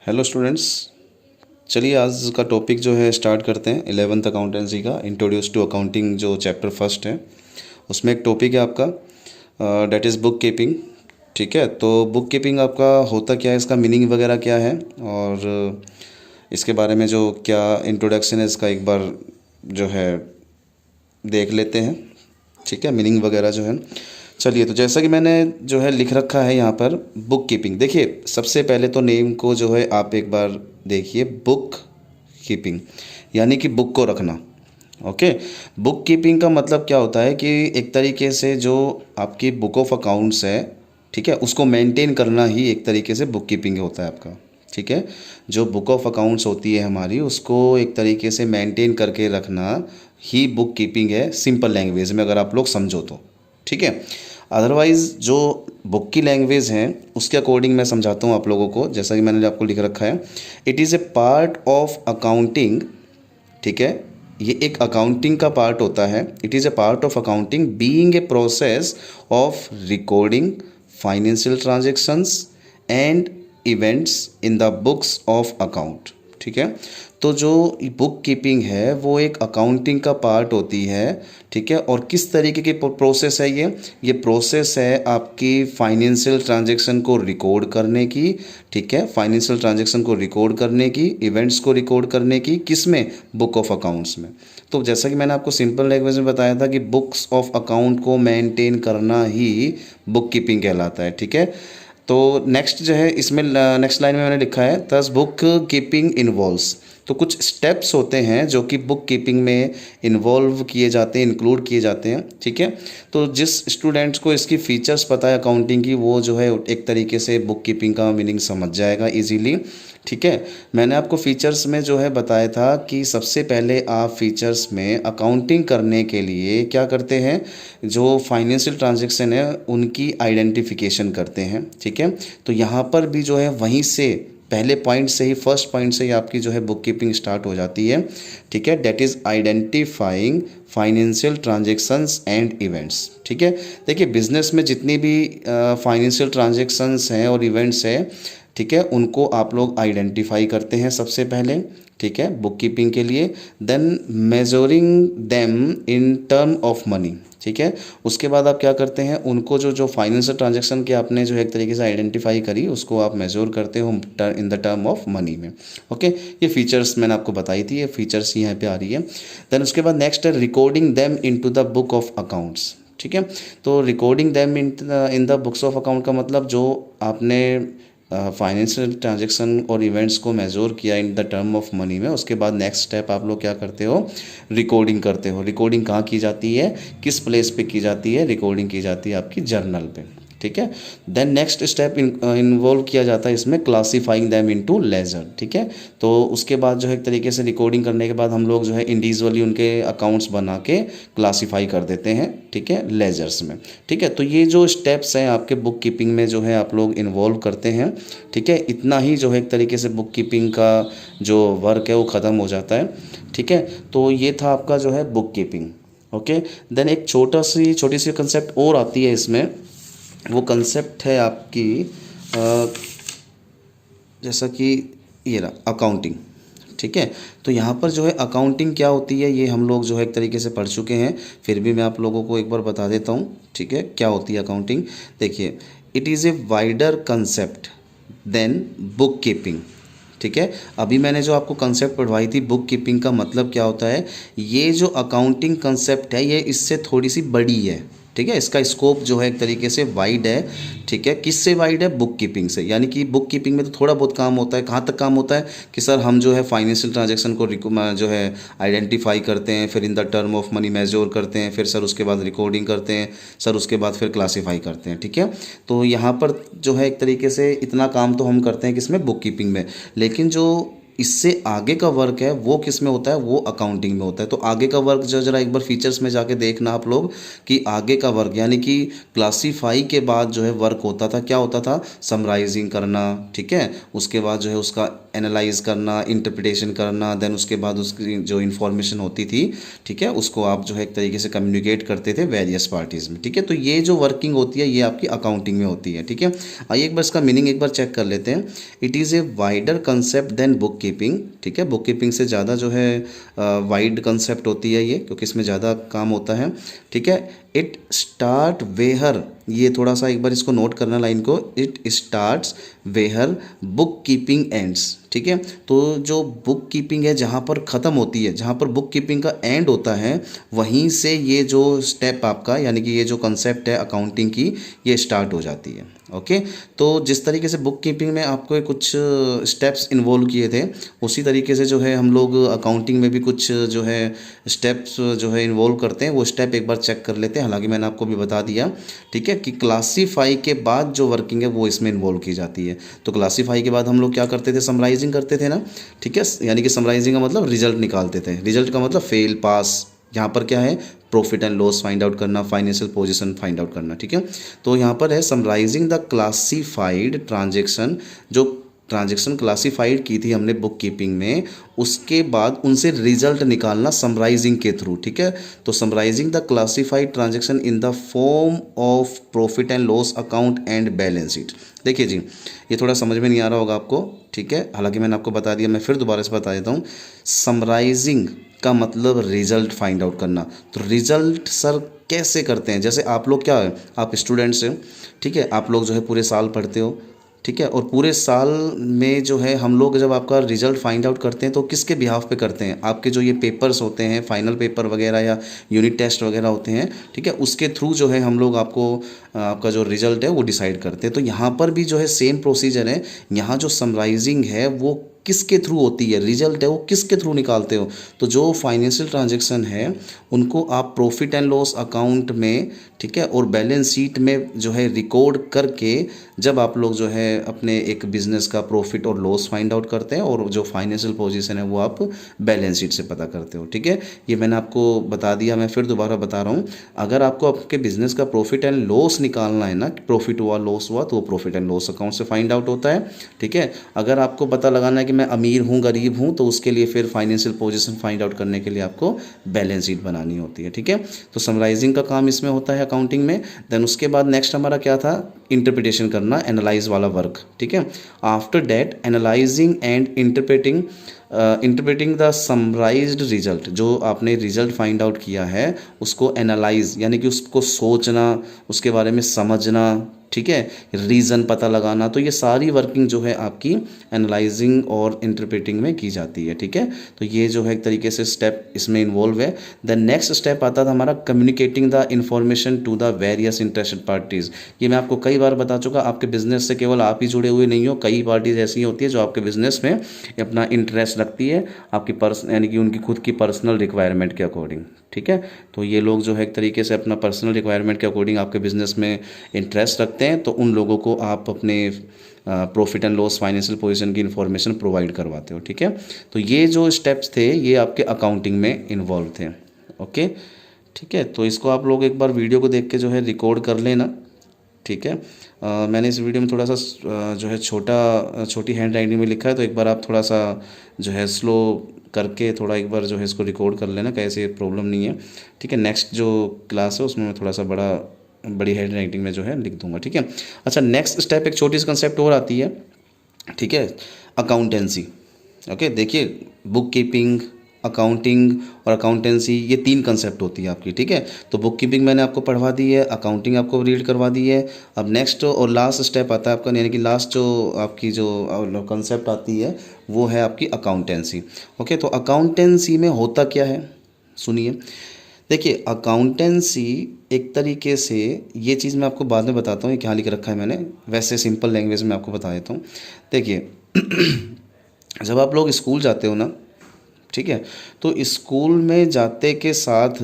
Hello students. चलिए आज का टॉपिक जो है स्टार्ट करते हैं। 11th अकाउंटेंसी का इंट्रोड्यूस टू अकाउंटिंग जो चैप्टर फर्स्ट है, उसमें एक टॉपिक है आपका डेट इज़ बुक कीपिंग। ठीक है, तो बुक कीपिंग आपका होता क्या है, इसका मीनिंग वगैरह क्या है और इसके बारे में जो क्या इंट्रोडक्शन है इसका एक बार जो है देख लेते हैं। ठीक है, मीनिंग वगैरह जो है। चलिए, तो जैसा कि मैंने जो है लिख रखा है यहाँ पर बुक कीपिंग। देखिए, सबसे पहले तो नेम को जो है आप एक बार देखिए, बुक कीपिंग यानी कि बुक को रखना। ओके, बुक कीपिंग का मतलब क्या होता है कि एक तरीके से जो आपकी बुक ऑफ अकाउंट्स है, ठीक है, उसको मेंटेन करना ही एक तरीके से बुक कीपिंग होता है आपका। ठीक है, जो बुक ऑफ अकाउंट्स होती है हमारी, उसको एक तरीके से मेंटेन करके रखना ही बुक कीपिंग है, सिंपल लैंग्वेज में अगर आप लोग समझो तो। ठीक है, अदरवाइज़ जो बुक की लैंग्वेज है उसके अकॉर्डिंग मैं समझाता हूँ आप लोगों को, जैसा कि मैंने आपको लिख रखा है। It is A part of accounting. ठीक है, ये एक अकाउंटिंग का पार्ट होता है। It is A part of accounting being a process of recording financial transactions and events in the books of account. ठीक है, तो जो बुक कीपिंग है वो एक अकाउंटिंग का पार्ट होती है। ठीक है, और किस तरीके की प्रोसेस है ये प्रोसेस है आपकी फाइनेंशियल ट्रांजैक्शन को रिकॉर्ड करने की। ठीक है, फाइनेंशियल ट्रांजैक्शन को रिकॉर्ड करने की, इवेंट्स को रिकॉर्ड करने की, किस में, बुक ऑफ अकाउंट्स में। तो जैसा कि मैंने आपको सिंपल लैंग्वेज में बताया था कि बुक्स ऑफ अकाउंट को मेंटेन करना ही बुक कीपिंग कहलाता है। ठीक है, तो नेक्स्ट जो है इसमें नेक्स्ट लाइन में मैंने लिखा है दस बुक कीपिंग इन्वॉल्व्स। तो कुछ स्टेप्स होते हैं जो कि बुक कीपिंग में इन्वॉल्व किए जाते हैं, इंक्लूड किए जाते हैं। ठीक है, तो जिस स्टूडेंट्स को इसकी फीचर्स पता है अकाउंटिंग की, वो जो है एक तरीके से बुक कीपिंग का मीनिंग समझ जाएगा इजीली। ठीक है, मैंने आपको फीचर्स में जो है बताया था कि सबसे पहले आप फीचर्स में अकाउंटिंग करने के लिए क्या करते हैं, जो फाइनेंशियल ट्रांजैक्शन है उनकी आइडेंटिफिकेशन करते हैं। ठीक है, तो यहाँ पर भी जो है वहीं से पहले पॉइंट से ही, फर्स्ट पॉइंट से ही आपकी जो है बुक कीपिंग स्टार्ट हो जाती है। ठीक है, that is identifying financial transactions and events. ठीक है, देखिए बिजनेस में जितनी भी फाइनेंशियल ट्रांजेक्शन्स हैं और इवेंट्स हैं, ठीक है, उनको आप लोग आइडेंटिफाई करते हैं सबसे पहले। ठीक है, बुक कीपिंग के लिए। Then measuring them in term of money. ठीक है, उसके बाद आप क्या करते हैं, उनको जो जो फाइनेंशियल ट्रांजैक्शन के आपने जो एक तरीके से आइडेंटिफाई करी, उसको आप मेजर करते हो इन द टर्म ऑफ मनी में। ओके, ये फीचर्स मैंने आपको बताई थी, ये फीचर्स यहाँ पे आ रही है। देन उसके बाद नेक्स्ट है recording them into the book of accounts. ठीक है, तो recording them in the books of account का मतलब जो आपने फाइनेंशियल ट्रांजैक्शन और इवेंट्स को मेजर किया इन द टर्म ऑफ मनी में, उसके बाद नेक्स्ट स्टेप आप लोग क्या करते हो, रिकॉर्डिंग करते हो। रिकॉर्डिंग कहाँ की जाती है, किस प्लेस पे की जाती है, रिकॉर्डिंग की जाती है आपकी जर्नल पे। ठीक है, देन नेक्स्ट स्टेप इन्वॉल्व किया जाता है इसमें क्लासीफाइंग दैम इनटू लेजर। ठीक है, तो उसके बाद जो है एक तरीके से रिकॉर्डिंग करने के बाद हम लोग जो है इंडिविजुअली उनके अकाउंट्स बना के क्लासीफाई कर देते हैं। ठीक है, लेजर्स में। ठीक है, तो ये जो स्टेप्स हैं आपके बुक कीपिंग में जो है आप लोग इन्वॉल्व करते हैं। ठीक है, इतना ही जो है एक तरीके से बुक कीपिंग का जो वर्क है वो ख़त्म हो जाता है। ठीक है, तो ये था आपका जो है बुक कीपिंग। ओके, देन एक छोटी सी कंसेप्ट और आती है इसमें। वो कंसेप्ट है आपकी जैसा कि ये रहा अकाउंटिंग। ठीक है, तो यहाँ पर जो है अकाउंटिंग क्या होती है ये हम लोग जो है एक तरीके से पढ़ चुके हैं, फिर भी मैं आप लोगों को एक बार बता देता हूँ। ठीक है, क्या होती है अकाउंटिंग। देखिए, it is a wider concept than book keeping. ठीक है, अभी मैंने जो आपको कंसेप्ट पढ़वाई थी बुक कीपिंग का मतलब क्या होता है, ये जो अकाउंटिंग कंसेप्ट है ये इससे थोड़ी सी बड़ी है। ठीक है, इसका स्कोप जो है एक तरीके से वाइड है। ठीक है, किससे वाइड है, बुक कीपिंग से। यानी कि बुक कीपिंग में तो थोड़ा बहुत काम होता है, कहाँ तक काम होता है कि सर हम जो है फाइनेंशियल ट्रांजैक्शन को जो है आइडेंटिफाई करते हैं, फिर in the term of money measure करते हैं, फिर सर उसके बाद रिकॉर्डिंग करते हैं, सर उसके बाद फिर क्लासीफाई करते हैं। ठीक है, तो यहाँ पर जो है एक तरीके से इतना काम तो हम करते हैं किसमें, बुक कीपिंग में। लेकिन जो इससे आगे का वर्क है वो किस में होता है, वो अकाउंटिंग में होता है। तो आगे का वर्क जो जरा एक बार फीचर्स में जाके देखना आप लोग कि आगे का वर्क यानी कि क्लासीफाई के बाद जो है वर्क होता था, क्या होता था, समराइजिंग करना, ठीक है, उसके बाद जो है उसका एनालाइज करना, इंटरप्रिटेशन करना, देन उसके बाद उसकी जो इन्फॉर्मेशन होती थी, ठीक है, उसको आप जो है एक तरीके से कम्युनिकेट करते थे वेरियस पार्टीज़ में, ठीक है। तो ये जो वर्किंग होती है ये आपकी अकाउंटिंग में होती है, ठीक है। आइए एक बार इसका मीनिंग एक बार चेक कर लेते हैं। It is a wider concept than book keeping, ठीक है, बुक कीपिंग से ज़्यादा जो है वाइड कंसेप्ट होती है ये, क्योंकि इसमें ज़्यादा काम होता है, ठीक है। इट स्टार्ट वेहर, ये थोड़ा सा एक बार इसको नोट करना लाइन को, it starts वेहर book keeping ends, ठीक है। तो जो बुक कीपिंग है जहाँ पर ख़त्म होती है, जहाँ पर बुक कीपिंग का एंड होता है, वहीं से ये जो स्टेप आपका यानी कि ये जो कंसेप्ट है अकाउंटिंग की, ये स्टार्ट हो जाती है। ओके, तो जिस तरीके से बुक कीपिंग में आपको कुछ स्टेप्स इन्वॉल्व किए थे, उसी तरीके से जो है हम लोग अकाउंटिंग में भी कुछ जो है स्टेप्स जो है इन्वॉल्व करते हैं। वो स्टेप एक बार चेक कर लेते हैं। हालांकि मैंने आपको भी बता दिया, ठीक है, कि क्लासीफाई के बाद जो वर्किंग है वो इसमें इन्वॉल्व की जाती है। तो क्लासीफाई के बाद हम लोग क्या करते थे, समराइजिंग करते थे ना, ठीक है, यानी कि समराइजिंग का मतलब रिजल्ट निकालते थे, रिजल्ट का मतलब फेल पास, यहाँ पर क्या है, profit and loss find out करना, फाइनेंशियल पोजीशन फाइंड आउट करना, ठीक है। तो यहाँ पर है समराइजिंग द क्लासीफाइड ट्रांजेक्शन, जो ट्रांजेक्शन क्लासीफाइड की थी हमने बुक कीपिंग में, उसके बाद उनसे रिजल्ट निकालना समराइजिंग के थ्रू, ठीक है। तो summarising the classified transaction in the form of profit and loss account and balance sheet. देखिए जी, ये थोड़ा समझ में नहीं आ रहा होगा आपको, ठीक है, हालांकि मैंने आपको बता दिया, मैं फिर दोबारा से बता देता हूँ। समराइजिंग का मतलब रिजल्ट फाइंड आउट करना। तो रिजल्ट सर कैसे करते हैं, जैसे आप लोग क्या है, आप स्टूडेंट्स हैं, ठीक है, आप लोग जो है पूरे साल पढ़ते हो, ठीक है, और पूरे साल में जो है हम लोग जब आपका रिजल्ट फाइंड आउट करते हैं तो किसके बिहाफ पे करते हैं, आपके जो ये पेपर्स होते हैं, फाइनल पेपर वगैरह या यूनिट टेस्ट वगैरह होते हैं, ठीक है, उसके थ्रू जो है हम लोग आपको आपका जो रिजल्ट है वो डिसाइड करते हैं। तो यहाँ पर भी जो है सेम प्रोसीजर है। यहाँ जो समराइजिंग है वो किसके थ्रू होती है, रिजल्ट है वो किसके थ्रू निकालते हो, तो जो फाइनेंशियल ट्रांजैक्शन है उनको आप प्रॉफिट एंड लॉस अकाउंट में, ठीक है, और बैलेंस शीट में जो है रिकॉर्ड करके जब आप लोग जो है अपने एक बिजनेस का प्रॉफिट और लॉस फाइंड आउट करते हैं, और जो फाइनेंशियल पोजीशन है वो आप बैलेंस शीट से पता करते हो, ठीक है। ये मैंने आपको बता दिया, मैं फिर दोबारा बता रहा हूँ। अगर आपको आपके बिजनेस का प्रॉफिट एंड लॉस निकालना है ना, प्रॉफिट हुआ लॉस हुआ, तो वो प्रॉफिट एंड लॉस अकाउंट से फाइंड आउट होता है, ठीक है। अगर आपको पता लगाना है कि मैं अमीर हूँ गरीब हूँ, तो उसके लिए फिर फाइनेंशियल पोजीशन फाइंड आउट करने के लिए आपको बैलेंस शीट बनानी होती है, ठीक है। तो समराइजिंग का काम इसमें होता है अकाउंटिंग में। देन उसके बाद नेक्स्ट हमारा क्या था, इंटरप्रिटेशन करना, एनालाइज वाला वर्क, ठीक है। After that analysing and interpreting the summarised result, जो आपने रिजल्ट फाइंड आउट किया है उसको एनालाइज यानी कि उसको सोचना, उसके बारे में समझना, ठीक है, रीज़न पता लगाना। तो ये सारी वर्किंग जो है आपकी एनालाइजिंग और इंटरप्रेटिंग में की जाती है, ठीक है। तो ये जो है एक तरीके से स्टेप इसमें इन्वॉल्व है। द नेक्स्ट स्टेप आता था हमारा communicating the information to the various interested parties. ये मैं आपको कई बार बता चुका, आपके बिजनेस से केवल आप ही जुड़े हुए नहीं हो, कई पार्टीज़ ऐसी होती है जो आपके बिजनेस में अपना इंटरेस्ट रखती है, आपकी यानी कि उनकी खुद की पर्सनल रिक्वायरमेंट के अकॉर्डिंग, ठीक है। तो ये लोग जो है एक तरीके से अपना पर्सनल रिक्वायरमेंट के अकॉर्डिंग आपके बिजनेस में इंटरेस्ट रखते हैं, तो उन लोगों को आप अपने profit and loss financial position की इन्फॉर्मेशन प्रोवाइड करवाते हो, ठीक है। तो ये जो स्टेप्स थे ये आपके अकाउंटिंग में इन्वॉल्व थे, ओके, ठीक है। तो इसको आप लोग एक बार वीडियो को देख के जो है रिकॉर्ड कर लेना, ठीक है। मैंने इस वीडियो में थोड़ा सा जो है छोटी हैंड राइटिंग में लिखा है, तो एक बार आप थोड़ा सा जो है स्लो करके थोड़ा एक बार जो है इसको रिकॉर्ड कर लेना, कैसे प्रॉब्लम नहीं है, ठीक है। नेक्स्ट जो क्लास है उसमें मैं थोड़ा सा बड़ी हैंड राइटिंग में जो है लिख दूंगा, ठीक है। अच्छा, नेक्स्ट स्टेप एक छोटी सी कंसेप्ट और आती है, ठीक है, अकाउंटेंसी। ओके, देखिए बुक कीपिंग, अकाउंटिंग और अकाउंटेंसी, ये 3 कंसेप्ट होती है आपकी, ठीक है। तो बुक कीपिंग मैंने आपको पढ़वा दी है, अकाउंटिंग आपको रीड करवा दी है। अब नेक्स्ट और लास्ट स्टेप आता है आपका, यानी कि लास्ट जो आपकी जो कंसेप्ट आती है वो है आपकी अकाउंटेंसी। ओके, तो अकाउंटेंसी में होता क्या है, सुनिए। देखिए, अकाउंटेंसी एक तरीके से, ये चीज़ मैं आपको बाद में बताता हूँ ये क्या लिख रखा है मैंने, वैसे सिंपल लैंग्वेज में आपको बता देता हूँ। देखिए जब आप लोग स्कूल जाते हो ना, ठीक है, तो स्कूल में जाते के साथ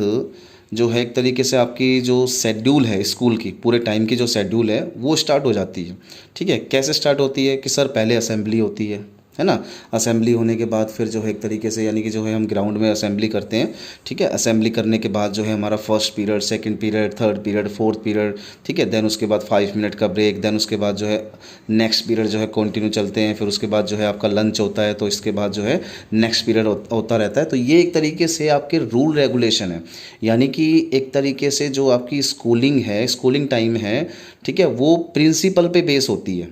जो है एक तरीके से आपकी जो शेड्यूल है स्कूल की, पूरे टाइम की जो शेड्यूल है वो स्टार्ट हो जाती है, ठीक है। कैसे स्टार्ट होती है कि सर पहले असेंबली होती है, है ना। असेंबली होने के बाद फिर जो है एक तरीके से यानी कि जो है हम ग्राउंड में असेंबली करते हैं, ठीक है। असेंबली करने के बाद जो है हमारा first period, second period, third period, fourth period, ठीक है। देन उसके बाद 5 मिनट का ब्रेक, देन उसके बाद जो है नेक्स्ट पीरियड जो है कंटिन्यू चलते हैं। फिर उसके बाद जो है आपका लंच होता है, तो इसके बाद जो है नेक्स्ट पीरियड होता रहता है। तो ये एक तरीके से आपके रूल रेगुलेशन है, यानी कि एक तरीके से जो आपकी स्कूलिंग है, स्कूलिंग टाइम है, ठीक है, वो प्रिंसिपल पे बेस होती है,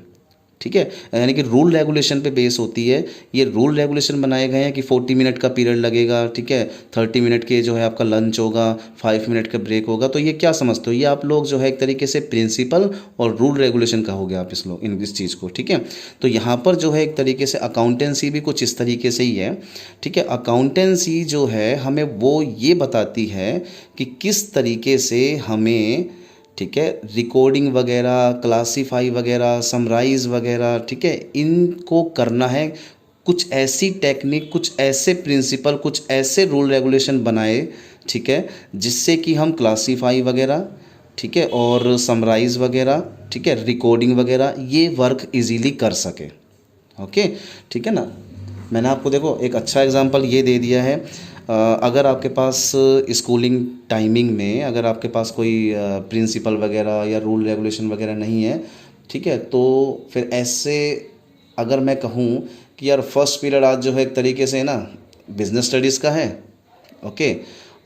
ठीक है, यानी कि रूल रेगुलेशन पे बेस होती है। ये रूल रेगुलेशन बनाए गए हैं कि 40 मिनट का पीरियड लगेगा, ठीक है, 30 मिनट के जो है आपका लंच होगा, 5 मिनट का ब्रेक होगा। तो ये क्या समझते हो, ये आप लोग जो है एक तरीके से प्रिंसिपल और रूल रेगुलेशन कहोगे आप इस लोग इस चीज़ को, ठीक है। तो यहाँ पर जो है एक तरीके से अकाउंटेंसी भी कुछ इस तरीके से ही है, ठीक है। अकाउंटेंसी जो है हमें वो ये बताती है कि किस तरीके से हमें, ठीक है, रिकॉर्डिंग वगैरह, क्लासीफाई वगैरह, समराइज़ वगैरह, ठीक है, इनको करना है। कुछ ऐसी टेक्निक, कुछ ऐसे प्रिंसिपल, कुछ ऐसे रूल रेगुलेशन बनाए, ठीक है, जिससे कि हम क्लासीफाई वगैरह, ठीक है, और समराइज़ वगैरह, ठीक है, रिकॉर्डिंग वगैरह ये वर्क इजीली कर सके। ओके, ठीक है ना। मैंने आपको देखो एक अच्छा एग्जांपल ये दे दिया है। अगर आपके पास स्कूलिंग टाइमिंग में अगर आपके पास कोई प्रिंसिपल वगैरह या रूल रेगुलेशन वगैरह नहीं है, ठीक है, तो फिर ऐसे अगर मैं कहूँ कि यार फर्स्ट पीरियड आज जो है एक तरीके से ना बिजनेस स्टडीज़ का है, ओके,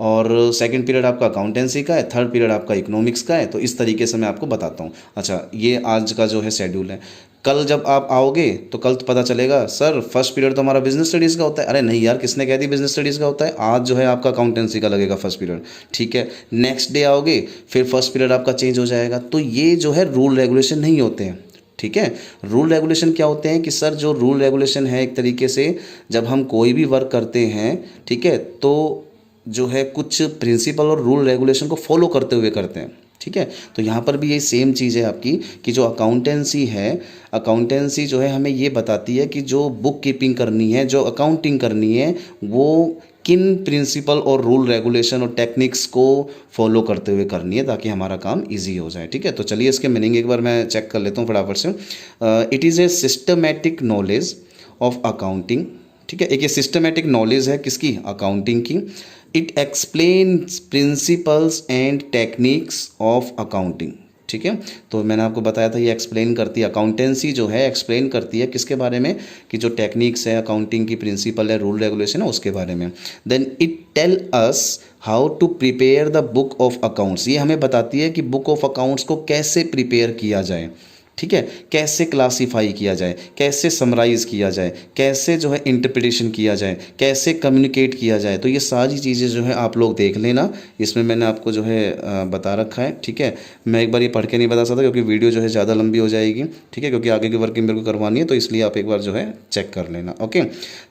और सेकंड पीरियड आपका अकाउंटेंसी का है, थर्ड पीरियड आपका इकोनॉमिक्स का है, तो इस तरीके से मैं आपको बताता हूँ। अच्छा, ये आज का जो है शेड्यूल है। कल जब आप आओगे तो कल तो पता चलेगा सर फर्स्ट पीरियड तो हमारा बिजनेस स्टडीज़ का होता है। अरे नहीं यार, किसने कह दी बिजनेस स्टडीज़ का होता है, आज जो है आपका अकाउंटेंसी का लगेगा फर्स्ट पीरियड, ठीक है। नेक्स्ट डे आओगे फिर फर्स्ट पीरियड आपका चेंज हो जाएगा। तो ये जो है रूल रेगुलेशन नहीं होते हैं, ठीक है। रूल रेगुलेशन क्या होते हैं कि सर जो रूल रेगुलेशन है एक तरीके से जब हम कोई भी वर्क करते हैं, ठीक है, तो जो है कुछ प्रिंसिपल और रूल रेगुलेशन को फॉलो करते हुए करते हैं, ठीक है। तो यहाँ पर भी ये सेम चीज़ है आपकी कि जो अकाउंटेंसी है, अकाउंटेंसी जो है हमें ये बताती है कि जो बुक कीपिंग करनी है, जो अकाउंटिंग करनी है, वो किन प्रिंसिपल और रूल रेगुलेशन और टेक्निक्स को फॉलो करते हुए करनी है ताकि हमारा काम इजी हो जाए, ठीक है। तो चलिए इसके मीनिंग एक बार मैं चेक कर लेता हूँ फटाफट से। It is a systematic knowledge of accounting, ठीक है। एक ये सिस्टमेटिक नॉलेज है किसकी, अकाउंटिंग की। It explains principles and techniques of accounting, ठीक है। तो मैंने आपको बताया था ये एक्सप्लेन करती है, अकाउंटेंसी जो है एक्सप्लेन करती है किसके बारे में, कि जो टेक्निक्स है, अकाउंटिंग की प्रिंसिपल है, रूल रेगुलेशन है, उसके बारे में। Then it tell us how to prepare the book of accounts, ये हमें बताती है कि बुक ऑफ अकाउंट्स को कैसे प्रिपेयर किया जाए, ठीक है, कैसे क्लासीफाई किया जाए, कैसे समराइज़ किया जाए, कैसे जो है इंटरप्रिटेशन किया जाए, कैसे कम्युनिकेट किया जाए। तो ये सारी चीज़ें जो है आप लोग देख लेना, इसमें मैंने आपको जो है बता रखा है, ठीक है। मैं एक बार ये पढ़ के नहीं बता सकता क्योंकि वीडियो जो है ज़्यादा लंबी हो जाएगी, ठीक है, क्योंकि आगे की वर्किंग मेरे को करवानी है, तो इसलिए आप एक बार जो है चेक कर लेना। ओके,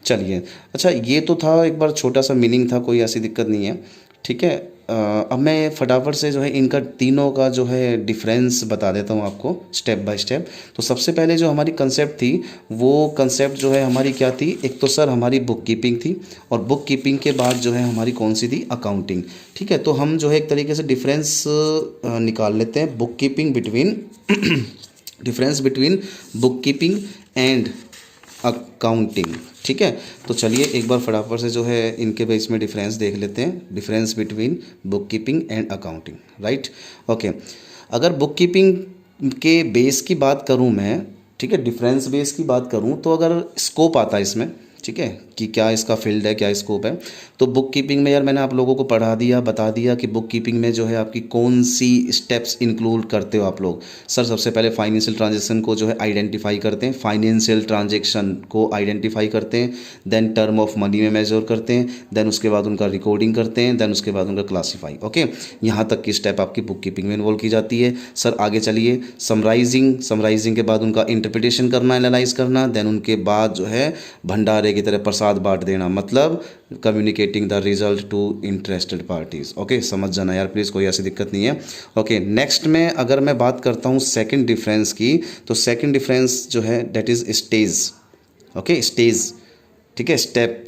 चलिए। अच्छा, ये तो था एक बार छोटा सा मीनिंग था, कोई ऐसी दिक्कत नहीं है, ठीक है। अब मैं फटाफट से जो है इनका तीनों का जो है डिफरेंस बता देता हूँ आपको स्टेप बाय स्टेप। तो सबसे पहले जो हमारी कंसेप्ट थी वो कंसेप्ट जो है हमारी क्या थी, एक तो सर हमारी बुक कीपिंग थी, और बुक कीपिंग के बाद जो है हमारी कौन सी थी, अकाउंटिंग, ठीक है। तो हम जो है एक तरीके से डिफरेंस निकाल लेते हैं, book keeping between difference between book keeping and accounting, ठीक है। तो चलिए एक बार फटाफट से जो है इनके बेस में डिफरेंस देख लेते हैं, difference between book keeping and accounting, right. Okay, अगर बुक कीपिंग के बेस की बात करूं मैं, ठीक है, डिफरेंस बेस की बात करूं, तो अगर स्कोप आता है इसमें, ठीक है, कि क्या इसका फील्ड है, क्या स्कोप है। तो बुक कीपिंग में यार मैंने आप लोगों को पढ़ा दिया, बता दिया कि बुक कीपिंग में जो है आपकी कौन सी स्टेप्स इंक्लूड करते हो आप लोग। सर सबसे पहले फाइनेंशियल ट्रांजेक्शन को जो है आइडेंटिफाई करते हैं, फाइनेंशियल ट्रांजेक्शन को आइडेंटिफाई करते हैं, देन टर्म ऑफ मनी में मेजर करते हैं, देन उसके बाद उनका रिकॉर्डिंग करते हैं, देन उसके बाद उनका क्लासीफाई। ओके, यहाँ तक की स्टेप आपकी बुक कीपिंग में इन्वॉल्व की जाती है। सर आगे चलिए, समराइजिंग के बाद उनका इंटरप्रिटेशन करना, एनालाइज करना, देन उनके बाद जो है भंडारे की तरह प्रसाद बांट देना, मतलब communicating the result to interested parties. Okay, समझ जाना यार प्लीज़, कोई ऐसी दिक्कत नहीं है। ओके, नेक्स्ट में अगर मैं बात करता हूँ सेकंड डिफरेंस की, तो सेकंड डिफरेंस जो है that is stage. Okay, stage, ठीक है, स्टेप,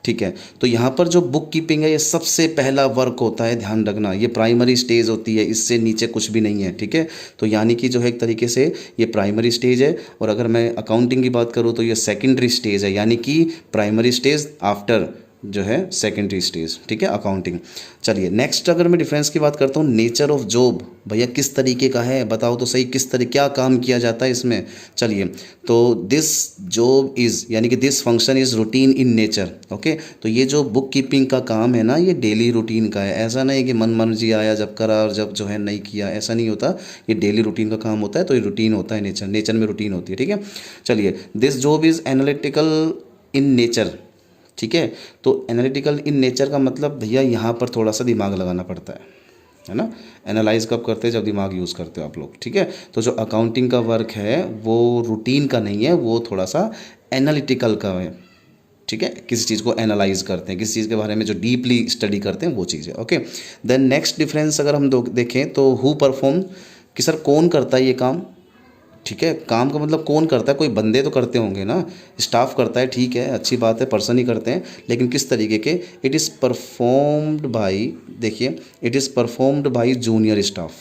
ठीक है। तो यहाँ पर जो बुक कीपिंग है ये सबसे पहला वर्क होता है, ध्यान रखना, ये प्राइमरी स्टेज होती है, इससे नीचे कुछ भी नहीं है, ठीक है। तो यानी कि जो है एक तरीके से ये प्राइमरी स्टेज है, और अगर मैं अकाउंटिंग की बात करूँ तो ये सेकेंडरी स्टेज है, यानी कि प्राइमरी स्टेज आफ्टर जो है सेकेंडरी स्टेज, ठीक है, अकाउंटिंग। चलिए नेक्स्ट अगर मैं डिफरेंस की बात करता हूँ, नेचर ऑफ जॉब, भैया किस तरीके का है बताओ तो सही, किस तरह क्या काम किया जाता है इसमें। चलिए, तो दिस जॉब इज़ यानी कि this function is routine in nature, okay. तो ये जो बुक कीपिंग का काम है ना, ये डेली रूटीन का है, ऐसा नहीं कि मन मर्जी आया जब करा और जब जो है नहीं किया, ऐसा नहीं होता, ये डेली रूटीन का काम होता है। तो ये रूटीन होता है, नेचर में रूटीन होती है, ठीक है। चलिए, this job is analytical in nature, ठीक है। तो एनालिटिकल इन नेचर का मतलब भैया यहाँ पर थोड़ा सा दिमाग लगाना पड़ता है ना। एनालाइज कब करते हैं, जब दिमाग यूज़ करते हो आप लोग, ठीक है। तो जो अकाउंटिंग का वर्क है वो रूटीन का नहीं है, वो थोड़ा सा एनालिटिकल का है, ठीक है। किसी चीज़ को एनालाइज करते हैं, किसी चीज़ के बारे में जो डीपली स्टडी करते हैं, वो चीज़ है, ओके। देन नेक्स्ट डिफरेंस अगर हम देखें तो हु परफॉर्म, कि सर कौन करता है ये काम, ठीक है। काम का मतलब कौन करता है, कोई बंदे तो करते होंगे ना, स्टाफ करता है, ठीक है, अच्छी बात है, पर्सन ही करते हैं, लेकिन किस तरीके के। इट इज़ परफॉर्म्ड बाई, देखिए, it is performed by junior staff,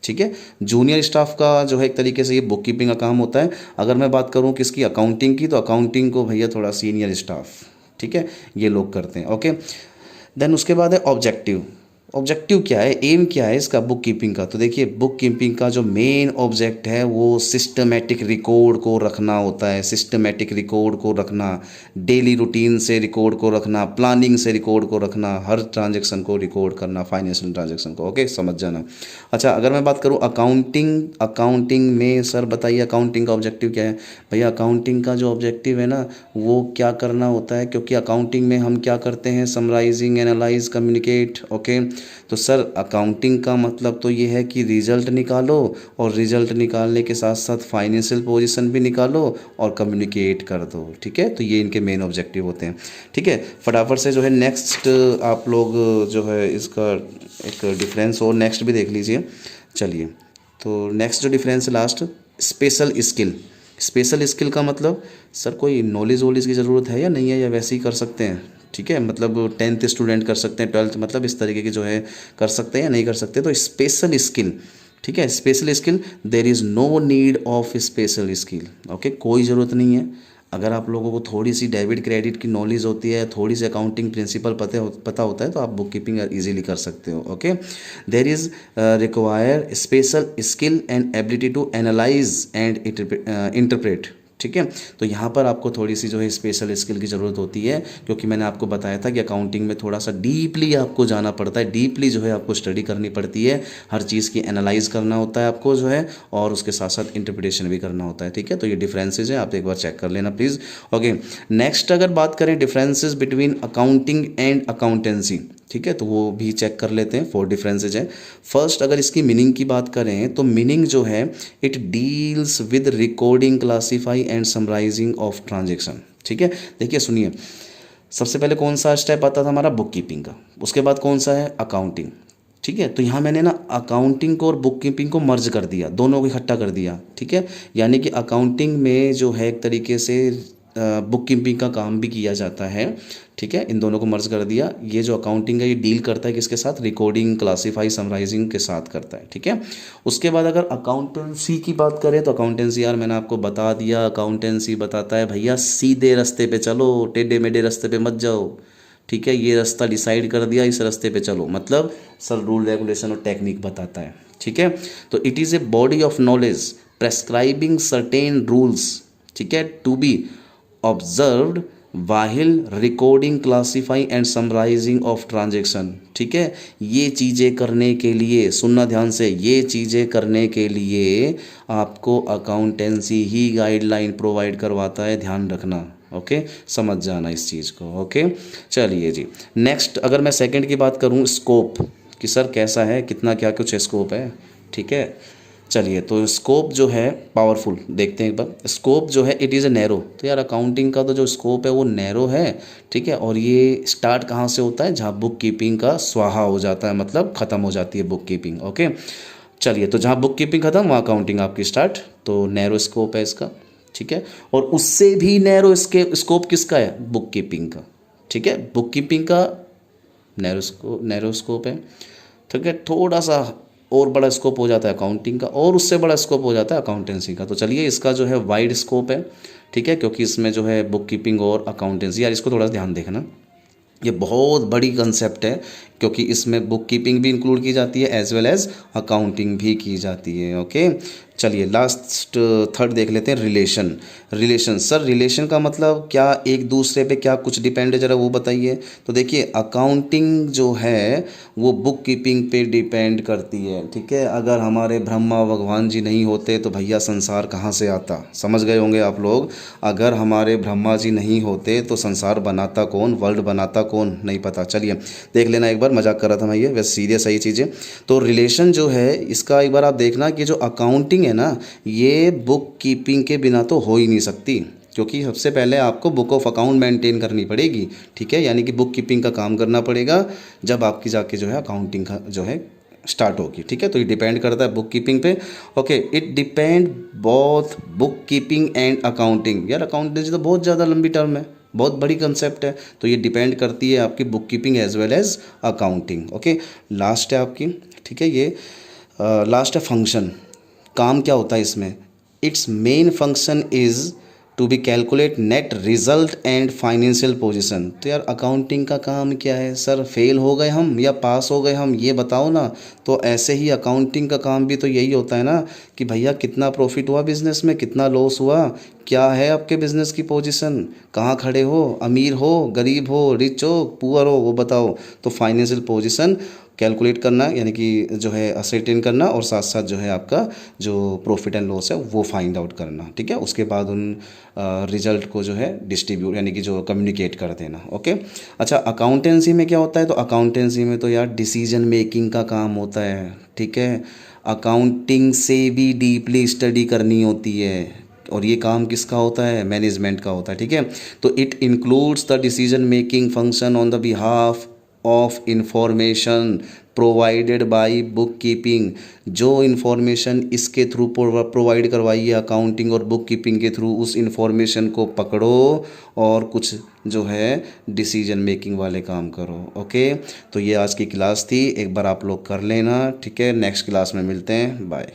ठीक है। जूनियर स्टाफ का जो है एक तरीके से ये बुक कीपिंग का काम होता है। अगर मैं बात करूँ किसकी, अकाउंटिंग की, तो अकाउंटिंग को भैया थोड़ा सीनियर स्टाफ, ठीक है, ये लोग करते हैं, ओके। देन उसके बाद है ऑब्जेक्टिव। ऑब्जेक्टिव क्या है, एम क्या है इसका बुक कीपिंग का, तो देखिए बुक कीपिंग का जो मेन ऑब्जेक्ट है वो सिस्टमेटिक रिकॉर्ड को रखना होता है, सिस्टमेटिक रिकॉर्ड को रखना, डेली रूटीन से रिकॉर्ड को रखना, प्लानिंग से रिकॉर्ड को रखना, हर ट्रांजेक्शन को रिकॉर्ड करना, फाइनेंशियल ट्रांजेक्शन को, ओके, समझ जाना। अच्छा, अगर मैं बात करूँ अकाउंटिंग में, सर बताइए अकाउंटिंग का ऑब्जेक्टिव क्या है। भैया अकाउंटिंग का जो ऑब्जेक्टिव है ना, वो क्या करना होता है, क्योंकि अकाउंटिंग में हम क्या करते हैं, समराइजिंग, एनालाइज, कम्युनिकेट, ओके। तो सर अकाउंटिंग का मतलब तो ये है कि रिजल्ट निकालो, और रिजल्ट निकालने के साथ साथ फाइनेंशियल पोजीशन भी निकालो और कम्युनिकेट कर दो, ठीक है। तो ये इनके मेन ऑब्जेक्टिव होते हैं, ठीक है। फटाफट से जो है नेक्स्ट आप लोग जो है इसका एक डिफरेंस और नेक्स्ट भी देख लीजिए। चलिए, तो नेक्स्ट जो डिफरेंस है last, special skill. Special skill का मतलब सर कोई नॉलेज वॉलेज की ज़रूरत है या नहीं है, या वैसे ही कर सकते हैं, ठीक है। मतलब 10th स्टूडेंट कर सकते हैं, 12th, मतलब इस तरीके की जो है कर सकते हैं या नहीं कर सकते। तो स्पेशल स्किल, ठीक है, special skill, there is no need of special skill, okay, कोई ज़रूरत नहीं है। अगर आप लोगों को थोड़ी सी डेबिट क्रेडिट की नॉलेज होती है, थोड़ी सी अकाउंटिंग प्रिंसिपल पता होता है, तो आप बुक कीपिंग ईजिली कर सकते हो, okay. There is require special skill and ability to analyse and interpret, ठीक है। तो यहाँ पर आपको थोड़ी सी जो है स्पेशल स्किल की ज़रूरत होती है, क्योंकि मैंने आपको बताया था कि अकाउंटिंग में थोड़ा सा डीपली आपको जाना पड़ता है, डीपली जो है आपको स्टडी करनी पड़ती है, हर चीज़ की एनालाइज करना होता है आपको जो है, और उसके साथ साथ इंटरप्रिटेशन भी करना होता है, ठीक है। तो ये डिफरेंसेज है, आप एक बार चेक कर लेना प्लीज़, ओके। नेक्स्ट अगर बात करें differences between accounting and accountancy, ठीक है, तो वो भी चेक कर लेते हैं, 4 डिफरेंसेज हैं। फर्स्ट अगर इसकी मीनिंग की बात करें तो मीनिंग जो है, it deals with recording, classify and summarising of transaction, ठीक है। देखिए सुनिए, सबसे पहले कौन सा स्टेप आता था हमारा, बुक कीपिंग का, उसके बाद कौन सा है, अकाउंटिंग, ठीक है। तो यहाँ मैंने ना अकाउंटिंग को और बुक कीपिंग को मर्ज कर दिया, दोनों को इकट्ठा कर दिया, ठीक है। यानी कि अकाउंटिंग में जो है एक तरीके से बुक कीपिंग का काम भी किया जाता है, ठीक है, इन दोनों को मर्ज कर दिया। ये जो अकाउंटिंग है ये डील करता है किसके साथ, रिकॉर्डिंग, क्लासीफाई, समराइजिंग के साथ करता है, ठीक है। उसके बाद अगर अकाउंटेंसी की बात करें तो अकाउंटेंसी, यार मैंने आपको बता दिया, अकाउंटेंसी बताता है भैया सीधे रास्ते पे चलो, टेढ़े मेढ़े रास्ते पे मत जाओ, ठीक है। ये रास्ता डिसाइड कर दिया, इस रास्ते पे चलो, मतलब सर रूल रेगुलेशन और टेक्निक बताता है, ठीक है। तो it is a body of knowledge prescribing certain rules, ठीक है, to be observed while recording, classify and summarising of transaction, ठीक है। ये चीज़ें करने के लिए, सुनना ध्यान से, ये चीज़ें करने के लिए आपको अकाउंटेंसी ही गाइडलाइन प्रोवाइड करवाता है, ध्यान रखना, ओके, समझ जाना इस चीज़ को, ओके। चलिए जी, नेक्स्ट अगर मैं सेकंड की बात करूँ, स्कोप, कि सर कैसा है, कितना क्या कुछ स्कोप है, ठीक है। चलिए, तो स्कोप जो है पावरफुल, देखते हैं एक बार। स्कोप जो है इट इज़ ए नैरो, तो यार अकाउंटिंग का तो जो स्कोप है वो नैरो है, ठीक है। और ये स्टार्ट कहाँ से होता है, जहाँ बुक कीपिंग का स्वाहा हो जाता है, मतलब ख़त्म हो जाती है बुक कीपिंग, ओके। चलिए, तो जहाँ बुक कीपिंग ख़त्म वहाँ अकाउंटिंग आपकी स्टार्ट, तो नैरो स्कोप है इसका, ठीक है। और उससे भी नैरो इसके स्कोप किसका है, बुक कीपिंग का, ठीक है। बुक कीपिंग का नैरो स्कोप है, ठीक है। थोड़ा सा और बड़ा स्कोप हो जाता है अकाउंटिंग का, और उससे बड़ा स्कोप हो जाता है अकाउंटेंसी का। तो चलिए इसका जो है वाइड स्कोप है, ठीक है, क्योंकि इसमें जो है बुक कीपिंग और अकाउंटेंसी, यार इसको थोड़ा ध्यान देखना, ये बहुत बड़ी कंसेप्ट है, क्योंकि इसमें बुक कीपिंग भी इंक्लूड की जाती है एज वेल एज अकाउंटिंग भी की जाती है। ओके, चलिए लास्ट थर्ड देख लेते हैं, रिलेशन। रिलेशन, सर रिलेशन का मतलब क्या, एक दूसरे पे क्या कुछ डिपेंड है, ज़रा वो बताइए। तो देखिए अकाउंटिंग जो है वो बुक कीपिंग पे डिपेंड करती है, ठीक है। अगर हमारे ब्रह्मा भगवान जी नहीं होते तो भैया संसार कहाँ से आता, समझ गए होंगे आप लोग। अगर हमारे ब्रह्मा जी नहीं होते तो संसार बनाता कौन, वर्ल्ड बनाता कौन, नहीं पता। चलिए देख लेना एक बार, मजाक कर रहा था मैं, ये वैसे सीरियस है ये चीज़ें। तो रिलेशन जो है इसका एक बार आप देखना कि जो अकाउंटिंग है ना, ये बुक कीपिंग के बिना तो हो ही नहीं सकती, क्योंकि सबसे पहले आपको बुक ऑफ अकाउंट मेंटेन करनी पड़ेगी, ठीक है। यानी कि बुक कीपिंग का काम करना पड़ेगा जब आपकी जाके जो है अकाउंटिंग का जो है स्टार्ट होगी, ठीक है। तो ये डिपेंड करता है बुक कीपिंग पे। Okay, it depend both book keeping and accounting. यार अकाउंटेंसी तो बहुत ज़्यादा लंबी टर्म है, बहुत बड़ी कंसेप्ट है, तो ये डिपेंड करती है आपकी book keeping as well as accounting. Okay, last है आपकी, ठीक है, ये लास्ट है फंक्शन। काम क्या होता है इसमें, its main function is to be calculate net result and financial position. तो यार अकाउंटिंग का काम क्या है, सर फेल हो गए हम या पास हो गए हम, ये बताओ ना। तो ऐसे ही अकाउंटिंग का काम भी तो यही होता है ना, कि भैया कितना प्रॉफिट हुआ बिज़नेस में, कितना लॉस हुआ, क्या है आपके बिज़नेस की पोजीशन, कहाँ खड़े हो, अमीर हो, गरीब हो, रिच हो, पुअर हो, वो बताओ। तो फाइनेंशियल पोजीशन कैलकुलेट करना, यानी कि जो है असरटेन करना, और साथ साथ जो है आपका जो प्रॉफिट एंड लॉस है वो फाइंड आउट करना, ठीक है। उसके बाद उन रिजल्ट को जो है डिस्ट्रीब्यूट, यानी कि जो कम्युनिकेट कर देना। ओके, अच्छा अकाउंटेंसी में क्या होता है, तो अकाउंटेंसी में तो यार डिसीजन मेकिंग का काम होता है, ठीक है। अकाउंटिंग से भी डीपली स्टडी करनी होती है, और ये काम किसका होता है, मैनेजमेंट का होता है, ठीक है। तो it includes the decision making function on the behalf of information provided by book keeping. जो इंफॉर्मेशन इसके थ्रू प्रोवाइड करवाई है अकाउंटिंग और बुक कीपिंग के थ्रू, उस इंफॉर्मेशन को पकड़ो और कुछ जो है डिसीजन मेकिंग वाले काम करो। ओके, तो ये आज की क्लास थी, एक बार आप लोग कर लेना, ठीक है। नेक्स्ट क्लास में मिलते हैं, बाय।